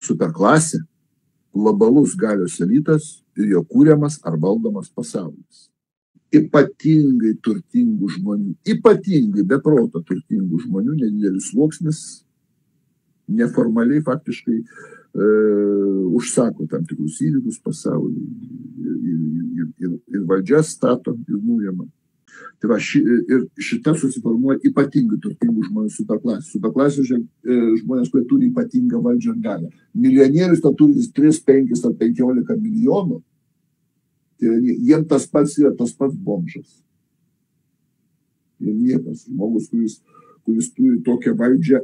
superklasė, globalus galios elitas ir jo kūriamas ar valdomas pasaulis. Ypatingai turtingų žmonių, ypatingai beproto turtingų žmonių, nedidelis sluoksnis, neformaliai faktiškai užsako tam tikrus įvykius pasaulyje ir valdžia stato ir nujama. Tai va, ir šita susiformuoja ypatingai turtingų žmonių superklasė. Superklasė žmonės, kurie turi ypatingą valdžią ir galią. Milijonierius to turi 3, 5 ar 15 milijonų. Tai jiem tas pats yra tas pats bomžas. Ir niekas, žmogus, kuris turi tokią valdžią,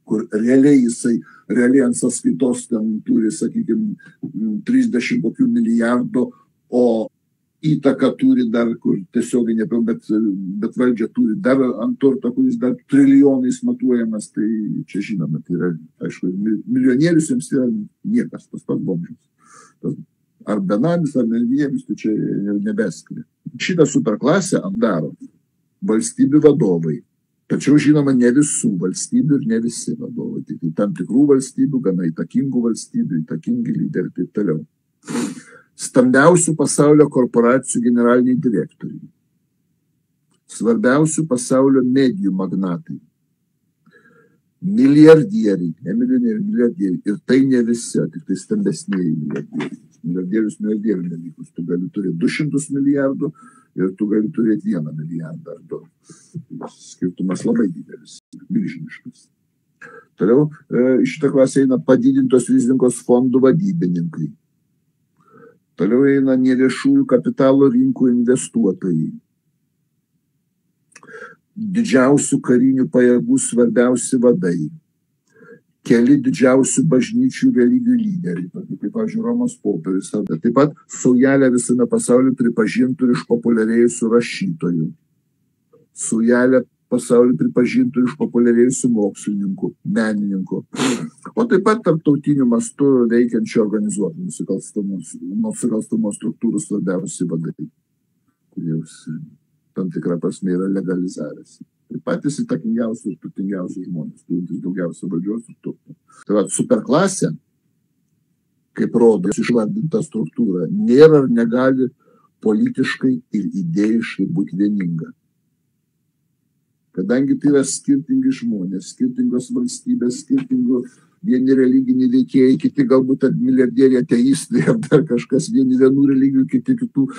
kur realiai ant sąskaitos ten turi, sakykime, 30 kokių milijardų, o įtaką turi dar, kur tiesiogiai nepiln, bet valdžia turi dar ant turto, kuris dar trilijonais matuojamas, tai čia žinoma, tai yra, aišku, milijonierius jiems yra niekas, tas pats bomžas. Ar benamis, ar milijonierius, tai čia nebeskiria. Šitą superklasę daro valstybių vadovai. Tačiau, žinoma, ne visų valstybių ir ne visi vadovai. Tik tam tikrų valstybių, gana įtakingų valstybių, įtakingi lyderiai ir taip toliau. Stambiausių pasaulio korporacijų generaliniai direktoriai. Svarbiausių pasaulio medijų magnatai. Milijardieriai, ne milijonieriai, milijardieriai. Ir tai ne visi, tik tai stambesnėji milijardieriai. Milijardierių dalykus. Tu gali turėti 200 milijardų ir tu gali turėti 1 milijardą ar 2. Skirtumas labai didelis, milžiniškas. Toliau iš šitą klasę eina padidintos rizikos fondų vadybininkai. Toliau eina neviešųjų kapitalo rinkų investuotojai. Didžiausių karinių pajėgų svarbiausi vadai. Keli didžiausių bažnyčių religijų lyderiai, kaip, pavyzdžiui, Romos popiežius. Taip pat saujelė visame pasaulyje pripažintų ir išpopuliarėjusių rašytojų. Saujelė pasaulyje pripažintų ir išpopuliarėjusių mokslininkų, menininkų. O taip pat tarptautiniu mastu veikiančių organizuotų nusikalstamos struktūrų svarbiausi vadai, kurie tam tikrą prasme yra legalizavęs. Tai patys įtakingiausi ir turtingiausi žmonės, turintys daugiausia valdžios ir turto. Tai va, superklasė, kaip rodo išvardinta struktūra, nėra ar negali politiškai ir idėjiškai būti vieninga. Kadangi tai yra skirtingi žmonės, skirtingos valstybės, skirtingų vieni religiniai veikėjai, kiti galbūt milijardieriai, ateistai ar dar kažkas, vieni vienų religijų, kiti kitų,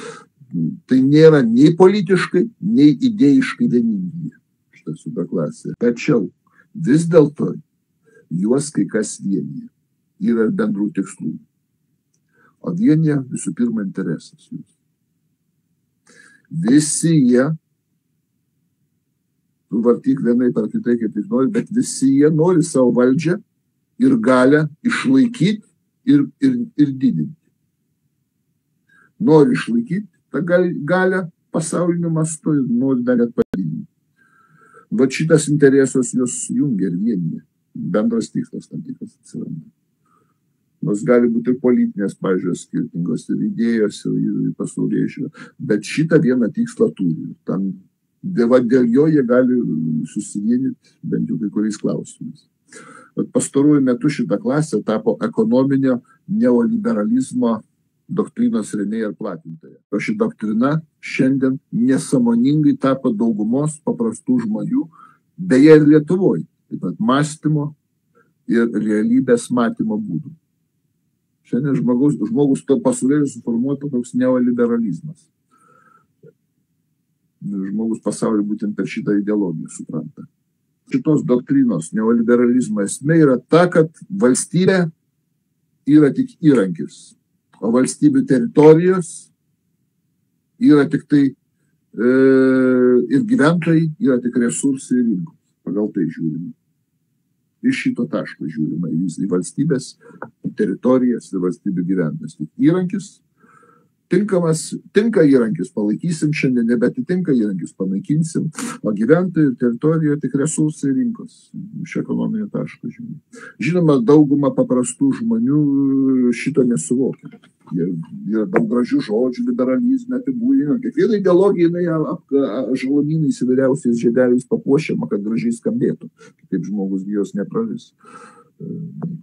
tai nėra nei politiškai, nei idėjiškai vieningi. Superklasė. Tačiau vis dėlto juos kai kas vienyje. Yra bendrų tikslų. O vienyje visų pirma interesas jų. Visi jie, tu vartyk vienai par kitai, kaip tik nori, bet visi jie nori savo valdžią ir galę išlaikyti ir didinti. Nori išlaikyti tą galę pasauliniu mastu ir nori dar net padidinti. Va šitas interesas juos jungia ir vienyje. Bendras tikslas tam tikras atsiranda. Nors gali būti ir politinės pažiūros skirtingos, ir idėjos, ir pasaulėžiūra. Bet šitą vieną tikslą turi. Dėl jo jie gali susivienyti bent jau kai kuriais klausimais. Bet pastaruoju metu šitą klasę tapo ekonominio neoliberalizmo doktrinos rėmėja ir platintoja. O ši doktrina šiandien nesąmoningai tapo daugumos paprastų žmonių, beje ir Lietuvoje, taip pat mąstymo ir realybės matymo būdų. Šiandien žmogus to pasaulėje suformuoto toks neoliberalizmas. Žmogus pasaulį būtent per šitą ideologiją supranta. Šitos doktrinos neoliberalizmo esmė yra ta, kad valstybė yra tik įrankis. O valstybių teritorijos yra tik tai ir gyventojai yra tik resursai ir rinkos. Pagal tai žiūrime. Iš šito taško žiūrime į valstybės teritorijas ir valstybių gyventojus. Tik įrankis, tinka įrankis, palaikysim šiandien, nebetitinka įrankis, panaikinsim, o gyventojų teritorijoje tik resursai ir rinkos. Iš ekonominio taško žiūrime. Žinoma, dauguma paprastų žmonių šito nesuvokia. Yra daug gražių žodžių, liberalizme apibūdinama. Kiekviena ideologija, jinai žalumynais įvairiausiais žiedeliais papuošiama, kad gražiai skambėtų. Kaip žmogus jos nepraris.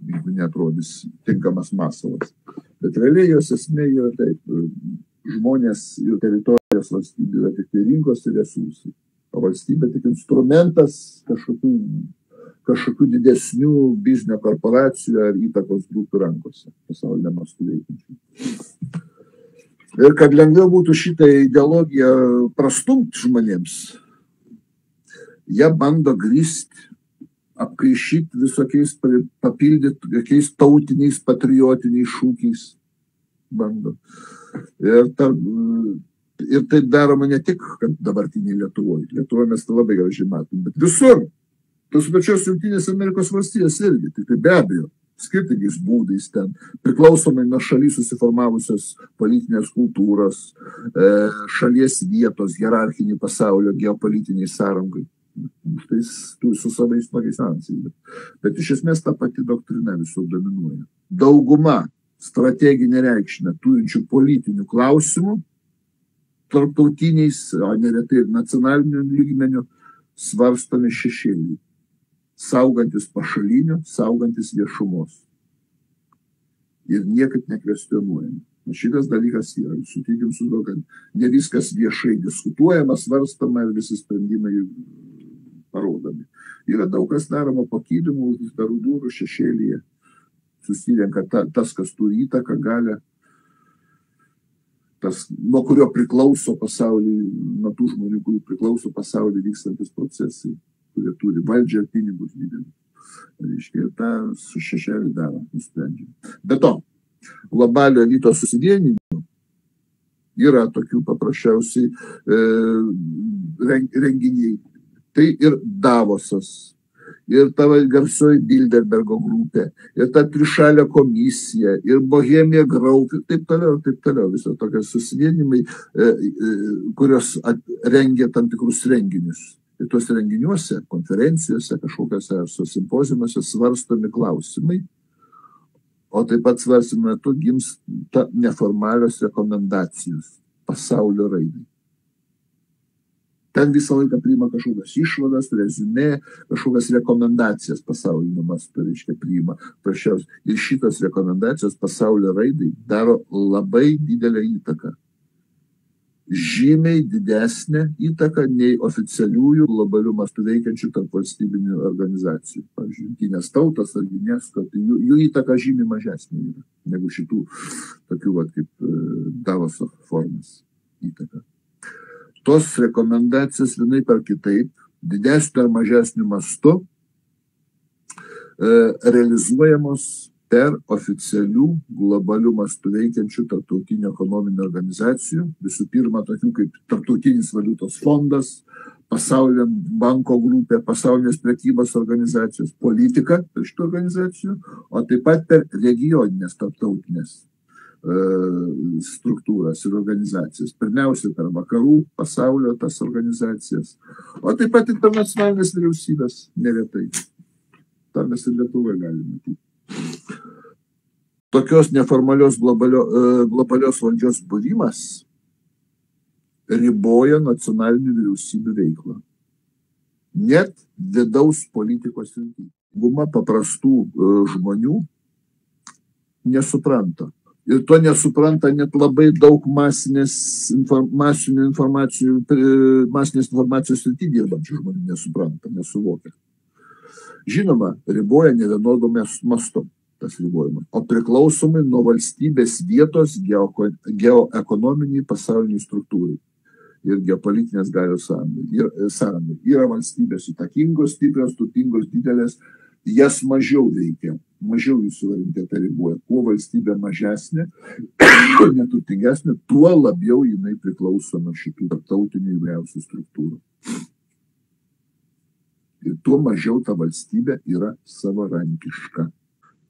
jeigu neatrodys tinkamas masalas. Bet realiai jos esmė yra taip, žmonės ir teritorijos valstybė yra tik tai rinkos ir resursai, o valstybė tik instrumentas kažkokių didesnių biznio korporacijų ar įtakos grupių rankose, pasaulyje mastu veikiančių. Ir kad lengviau būtų šitą ideologiją prastumti žmonėms, jie bando grįsti, apkaišyti visokiais, papildyti jokiais tautiniais, patriotiniais šūkiais. Bando. Ir tai daroma ne tik dabartiniai Lietuvoje. Lietuvoje mes tai labai gražiai matom, bet visur. Tos pačios Jungtinės Amerikos valstijos irgi, tik tai be abejo, skirtingais būdais ten, priklausomai nuo šalies susiformavusios politinės kultūros, šalies vietos, hierarchinį pasaulio, geopolitiniai sąrangai. Tai su savais smagiais ansais. Bet iš esmės ta pati doktrina visur dominuoja. Dauguma strateginę reikšmę turinčių politinių klausimų tarptautiniais, o neretai ir nacionaliniu lygmeniu svarstomi šešėliai, saugantis pašalinių, saugantis viešumos. Ir niekaip nekvestionuojami. Šitas dalykas yra, sutikim su to, kad ne viskas viešai diskutuojama, svarstama ir visi sprendimai parodomi. Yra daug kas daroma po kilimu, uždarų durų šešėlyje. Susirenka tas, kas turi įtaką, galią, tas, nuo kurio priklauso pasaulyje, nuo tų žmonių, kurių priklauso pasaulyje vykstantis procesai, kurie turi valdžią ir pinigus didelius. Reiškia, ir tą su šešėlį daro, nusprendžia. Be to, globalio elito susivienimo yra tokių paprasčiausiai renginiai. Tai ir Davosas, ir ta garsioji Bilderbergo grupė, ir ta trišalė komisija, ir Bohemia Grove, ir taip toliau. Viso tokie susivienimai, kurios rengia tam tikrus renginius. Ir tuos renginiuose, konferencijose, kažkokiuose simpoziumuose svarstomi klausimai, o taip pat svarstymo metu gimsta neformalios rekomendacijos pasaulio raidai. Ten visą laiką priima kažkokias išvadas, reziumė, kažkokias rekomendacijas pasaulinio mastu, reiškia, priima. Ir šitos rekomendacijos pasaulio raidai daro labai didelę įtaką. Žymiai didesnė įtaka nei oficialiųjų globalių mastų veikiančių tarp valstybinių organizacijų. Pavyzdžiui, Jungtinės tautos ar UNESCO, tai jų įtaka žymiai mažesnė yra negu šitų tokių kaip Davoso formos įtaka. Tos rekomendacijos vienaip ar kitaip, didesniu ar mažesniu mastu, realizuojamos per oficialių globalių mastų veikiančių tarptautinių ekonominių organizacijų, visų pirma, tokių kaip Tarptautinis valiutos fondas, Pasaulio banko grupė, Pasaulinės prekybos organizacijos, politika per šitų organizacijų, o taip pat per regioninės tarptautinės struktūras ir organizacijas. Pirmiausia, per vakarų pasaulio tas organizacijas, o taip pat internacionalinės vyriausybės neretai. Ta mes ir Lietuvoje galime matyti. Tokios neformalios globalios valdžios buvimas riboja nacionalinių vyriausybių veiklą. Net vidaus politikos srityje. Dauguma paprastų žmonių nesupranta. Ir to nesupranta net labai daug masinės informacijos srityje dirbančių žmonių nesupranta, nesuvokia. Žinoma, riboja nevienodų mastų tas ribojimas, o priklausomai nuo valstybės vietos geoekonominiai pasauliniai struktūrai ir geopolitinės galios sąrangai. Yra valstybės įtakingos, stiprios, turtingos, didelės, jas mažiau veikia, mažiau jų suverenitetą riboja. Kuo valstybė mažesnė, neturtingesnė, tuo labiau jinai priklauso nuo šitų tarptautinių įvairiausių struktūrų. Ir tuo mažiau ta valstybė yra savarankiška.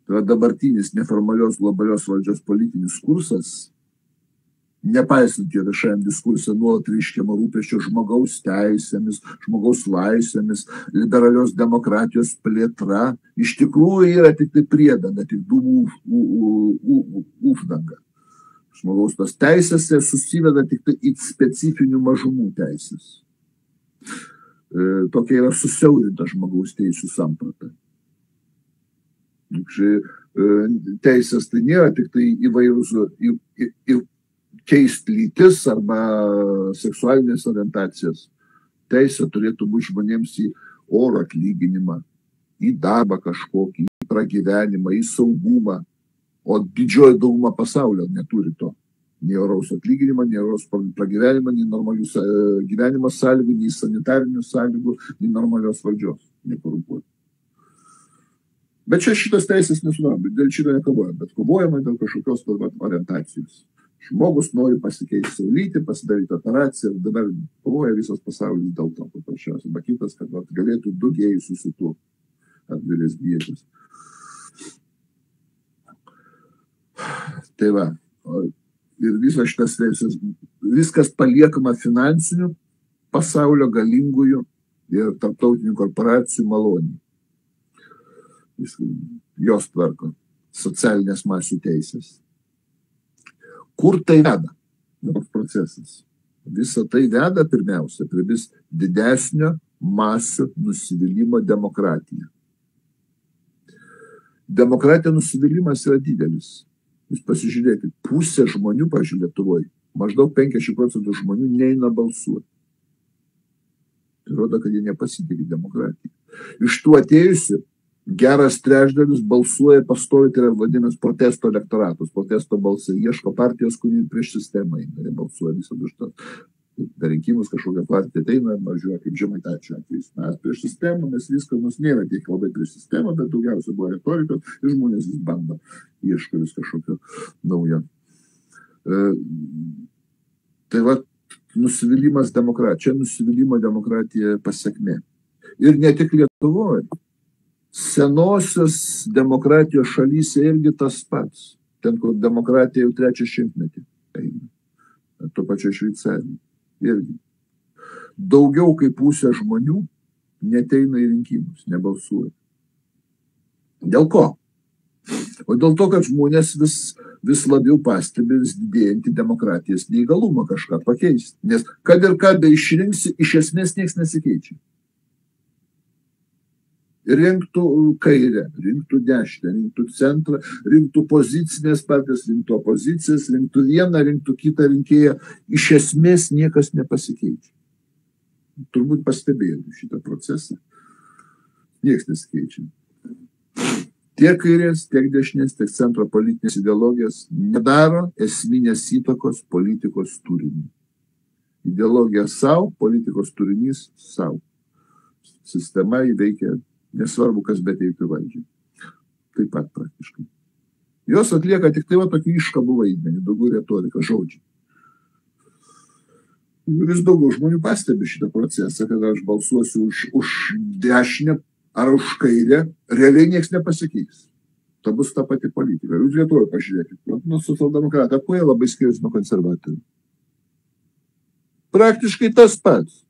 Tai dabartinis neformalios globalios valdžios politinis kursas, nepaisant jo viešajam diskursui nuolat reiškiamo rūpesčio žmogaus teisėmis, žmogaus laisvėmis, liberalios demokratijos plėtra, iš tikrųjų yra tik tai priedanga, tik dūmų uždanga. Žmogaus tos teisės susiveda tik tai į specifinių mažumų teisės. Tokia yra susiaurinta žmogaus teisų samprata. Teisės tai nėra tik tai įvairūs keisti lytis arba seksualinės orientacijas. Teisė turėtų būti žmonėms į orų atlyginimą, į darbą kažkokį, į pragyvenimą, į saugumą. O didžioji dauguma pasaulio neturi to. Nei oraus atlyginimą, nei oraus pragyvenimą, nei normalių gyvenimo sąlygų, nei sanitarinių sąlygų, nei normalios valdžios, nekorumpuoti. Bet čia šitas teisės nesudaroma, dėl šito nekovojama, bet kovojama dėl kažkokios orientacijos. Žmogus nori pasikeisti savo lytį, pasidaryti operaciją ir dabar kovoja visas pasaulis dėl to paprasčiausiai. Bet kitas, kad galėtų du gėjai susituokti ar dvi lesbietės. Tai va, ir visas šitas teisės, viskas paliekama finansinių pasaulio galingųjų ir tarptautinių korporacijų malonių. Jos tvarko socialinės masių teisės. Kur tai veda? Toks procesas. Visa tai veda pirmiausia prie vis didesnio masių nusivylimo demokratija. Demokratija nusivylimas yra didelis. Jūs pasižiūrėkit, pusė žmonių, pavyzdžiui, Lietuvoje, maždaug 50% žmonių neina balsuoti. Tai rodo, kad jie nepasitikė demokratiją. Iš tų atėjusių geras trečdalis balsuoja pastoviai, tai yra vadinamas protesto elektoratus, protesto balsai, ieško partijos, kuri prieš sistemą eina, jie balsuoja visada už tą. Per rinkimus kažkokią partiją ateina, važiuoja kaip Žemaitaičio atvejais. Mes prieš sistemą, mes viską, nors nėra tiek labai prieš sistemą, bet daugiausia buvo retorika ir žmonės vis bando, ieško vis kažkokio naujo. Tai va, nusivylimas demokratija, čia nusivylimo demokratija pasiekmė. Ir ne tik Lietuvoje. Senosios demokratijos šalyse irgi tas pats. Ten, kur demokratija jau 3 šimtmetį eina. Tuo pačiu Šveicarijai. Irgi. Daugiau kaip pusė žmonių neteina į rinkimus, nebalsuoja. Dėl ko? O dėl to, kad žmonės vis labiau pastebi vis didėjantį demokratijos neįgalumą kažką pakeisti. Nes kad ir ką be išrinksi, iš esmės nieks nesikeičia. Rinktų kairę, rinktų dešinę, rinktų centrą, rinktų pozicinės partijas, rinktų opozicijas, rinktų vieną, rinktų kitą rinkėją. Iš esmės niekas nepasikeičia. Turbūt pastebėjome šitą procesą. Niekas nesikeičia. Tiek kairės, tiek dešinės, tiek centro politinės ideologijos nedaro esminės įtakos politikos turiniui. Ideologija savo, politikos turinys savo. Sistema įveikia. Nesvarbu, kas beteiktų valdžiai. Taip pat praktiškai. Jos atlieka tik tai va tokį iškabų vaidmenį, daugiau retorika, žodžiai. Vis daugiau žmonių pastebi šitą procesą, kad aš balsuosiu už dešinę ar už kairę, realiai nieks nepasikeis. Ta bus ta pati politika. Jūs Lietuvoje pažiūrėkit. Nu, socialdemokratai, kuo jie labai skiriasi nuo konservatorių? Praktiškai tas pats.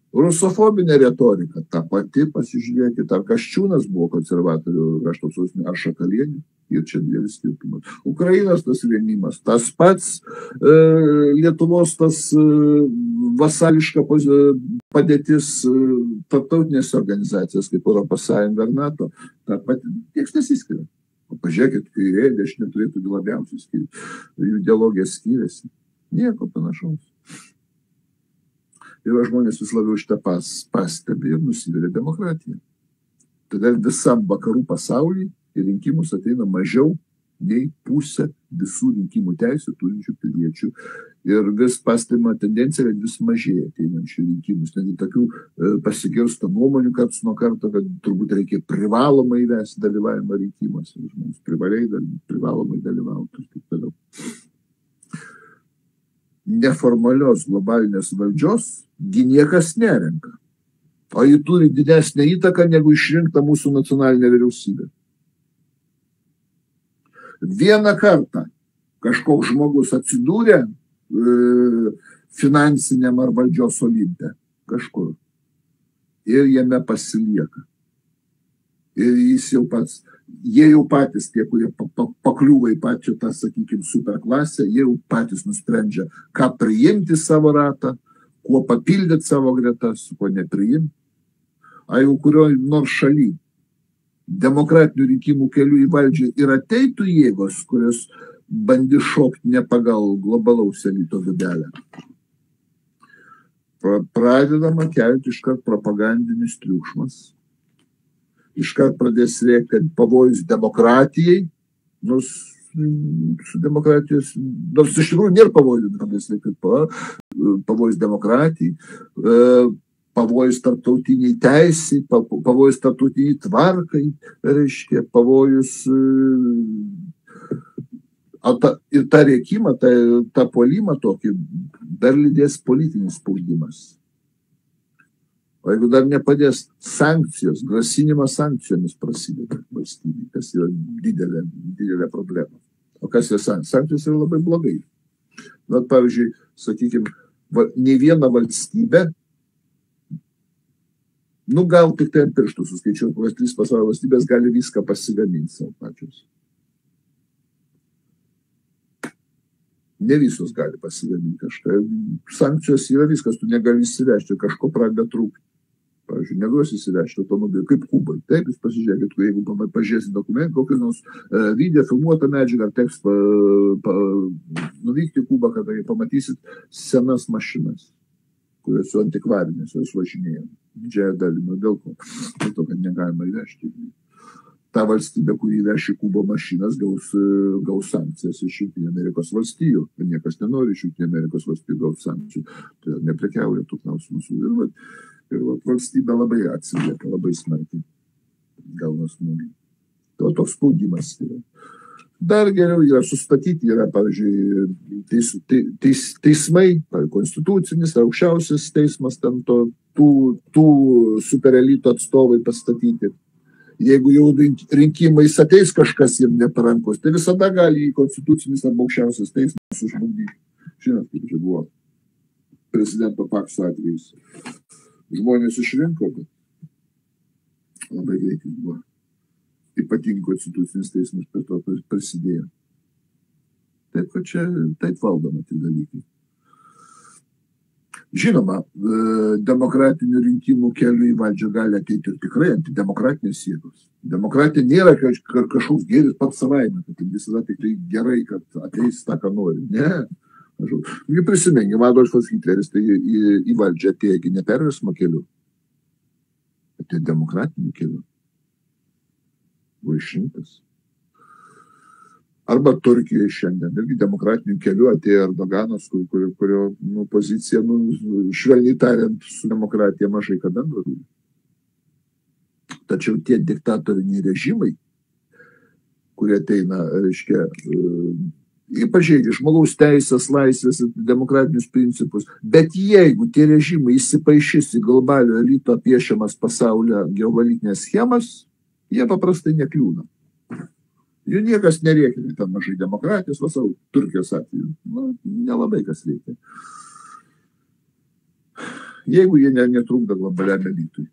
Rusofobinė retorika, ta pati, pasižiūrėkit, ar Kasčiūnas buvo konservatorių krašto apsaugos, ar Šakalienė, ir čia didelis skirtumas. Ukrainos tas vienimas, tas pats Lietuvos tas vasališka padėtis tarptautinės organizacijas, kaip Europos Sąjunga ar NATO, ta pati, nieks nesiskiria. Pažiūrėkit, kairė, dešinė turėtų labiausiai skirti, jų ideologija skiriasi, nieko panašaus. Ir žmonės vis labiau šitą pastebi ir nusivilia demokratiją. Todėl visam vakarų pasaulyje į rinkimus ateina mažiau nei pusė visų rinkimų teisių turinčių piliečių. Ir vis pastebima tendencija, kad vis mažėja ateinančių rinkimus. Netgi tokių pasigirsta nuomonių karts nuo karto, kad turbūt reikia privalomai įvesti dalyvavimą rinkimuose. Žmonės privalomai dalyvauti ir taip toliau. Neformalios globalinės valdžios gi niekas nerenka. O ji turi didesnę įtaką negu išrinkta mūsų nacionalinė vyriausybė. Vieną kartą kažkoks žmogus atsidūrė finansiniam ar valdžios olimpe kažkur ir jame pasilieka. Ir jis jau pats, jie jau patys, tie, kurie pakliūva į pačią tą, sakykime, superklasę, jie jau patys nusprendžia, ką priimti savo ratą, kuo papildyti savo gretas, kuo nepriimti. A jau kurioj nors šaly demokratinių rinkimų keliu į valdžią ir ateitų jėgos, kurios bandys šokti ne pagal globalaus elito gadelę. Pradedama kelti iškart propagandinis triukšmas. Iškart pradės rėkti, kad pavojus demokratijai, nors su demokratijos, nors iš tikrųjų nėra pavojus, pradės rėkti, pavojus demokratijai, pavojus tarptautiniai teisai, pavojus tarptautiniai tvarkai, reiškia, pavojus ir tą rėkimą, tą puolimą tokį dar lydės politinis spaudimas. O jeigu dar nepadės sankcijos, grasinimas sankcijomis prasideda valstybė, kas yra didelė problema. O kas yra sankcijos? Sankcijos yra labai blogai. Na, pavyzdžiui, sakykime, ne viena valstybė, gal tik tai ant pirštų suskaičiuoti, kurios 3 pasaulio valstybės gali viską pasigaminti savo pačios. Ne visos gali pasigaminti kažką. Sankcijos yra viskas, tu negali įsivežti, kažko pradeda trūkti. Pavyzdžiui, neduosi įsivežti automobilį, kaip Kubai. Taip, jūs pasižiūrėkit, jeigu pažiūrėsit dokumentą, kokį nors video, filmuotą medžiagą, ar teks nuvykti į Kubą, kada pamatysit senas mašinas, kurios su antikvarinės, jos važinėjom. Didžiąją dalį, dėl ko? Dėl to, kad negalima įvežti. Ta valstybė, kuri įveši Kubo mašinas, gaus sankcijas iš Jungtinių Amerikos valstijų. Niekas nenori iš Jungtinių Amerikos valstijų gauti sankcijų. Tai neprekiauja tų klausimų. Ir valstybė labai atsilieka, labai smarkiai gauna smūgį. To toks spaudimas yra. Dar geriau yra sustatyti, pavyzdžiui, teismai, konstitucinis, aukščiausias teismas, ten tų superelito atstovai pastatyti. Jeigu jau rinkimais ateis kažkas ir neparankus, tai visada gali į konstitucinis arba aukščiausias teismas sužlugdyti. Žinot, kaip čia buvo prezidento Pakso atvejais. Žmonės išrinko, bet labai greitai buvo. Ypatingai konstitucinis teismas per to prasidėjo. Taip, kad čia taip valdoma tie dalykai. Žinoma, demokratinių rinkimų keliu į valdžią gali ateiti ir tikrai antidemokratinės jėgos. Demokratija nėra kažkoks gėris pats savaime, kad visada tik tai gerai, kad ateis tą, ką nori. Ne. Prisiminkim, Adolfas Hitleris tai į valdžią atėjo ne perversmo keliu, bet demokratiniu keliu. Buvo išrinktas. Arba Turkijoje šiandien, irgi demokratiniu keliu atėjo Erdoganas, kurio pozicija, švelniai tariant, su demokratija mažai ką bendro turi. Tačiau tie diktatoriniai režimai, kurie ateina, reiškia, pažeidžia žmogaus teisės, laisvės ir demokratinius principus, bet jeigu tie režimai įsipaišys į globalio elito piešiamas pasaulio geopolitinės schemas, jie paprastai nekliūna. Jų niekas nerėkia, ten mažai demokratijos, savo Turkijos atveju. Nelabai kas reikia. Jeigu jie netrukdo globaliam elitui.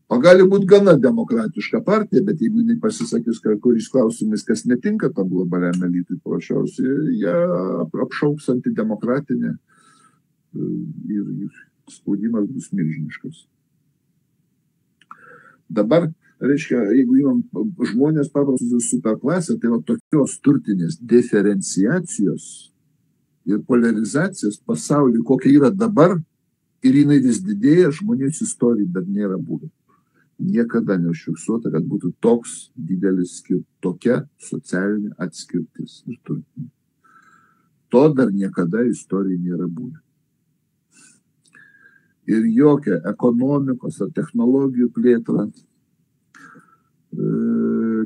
O gali būti gana demokratiška partija, bet jeigu jinai pasisakys kuris klausimais, kas netinka tam globaliam elitui, paprasčiausiai, jie apšauks antidemokratinę ir spaudimas bus milžiniškas. Dabar, reiškia, jeigu imam žmonės paprastus superklasę, tai tokios turtinės diferenciacijos ir polarizacijos pasaulyje, kokia yra dabar, ir jinai vis didėja, žmonijos istorijai dar nėra buvę. Niekada neužfiksuota, kad būtų toks didelis tokia socialinė atskirtis ir turtinė. To dar niekada istorijai nėra buvę. Ir jokia ekonomikos ar technologijų plėtra,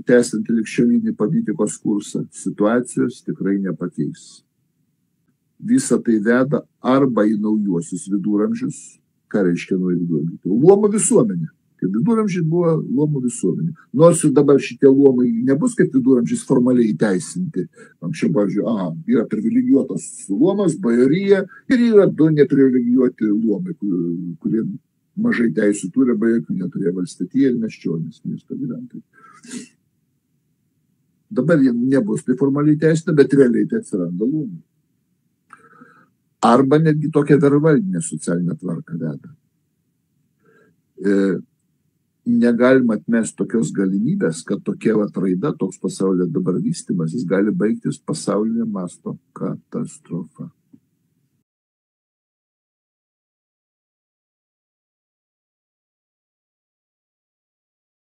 tęsiant ligšiolinį politikos kursą, situacijos tikrai nepakeis. Visa tai veda arba į naujuosius viduramžius, ką reiškia nauji viduramžiai. Luomų visuomenė. Viduramžiai buvo luomų visuomenė. Nors ir dabar šitie luomai nebus kaip viduramžiais formaliai įteisinti. Anksčiau, pavyzdžiui, yra privilegijuotas luomas, bajorija ir yra 2 neprivilegijuoti luomai, kurie mažai teisų turi, arba jokių neturėjo valstiečiai ir miesčionys, miesto gyventojai. Dabar jie nebus tai formaliai teisinti, bet realiai tai atsiranda luomai. Arba netgi tokia vervaldinė socialinė tvarka veda. negalima atmesti tokios galimybės, kad tokia raida, toks pasaulio dabar vystymas, jis gali baigtis pasaulinio masto katastrofa.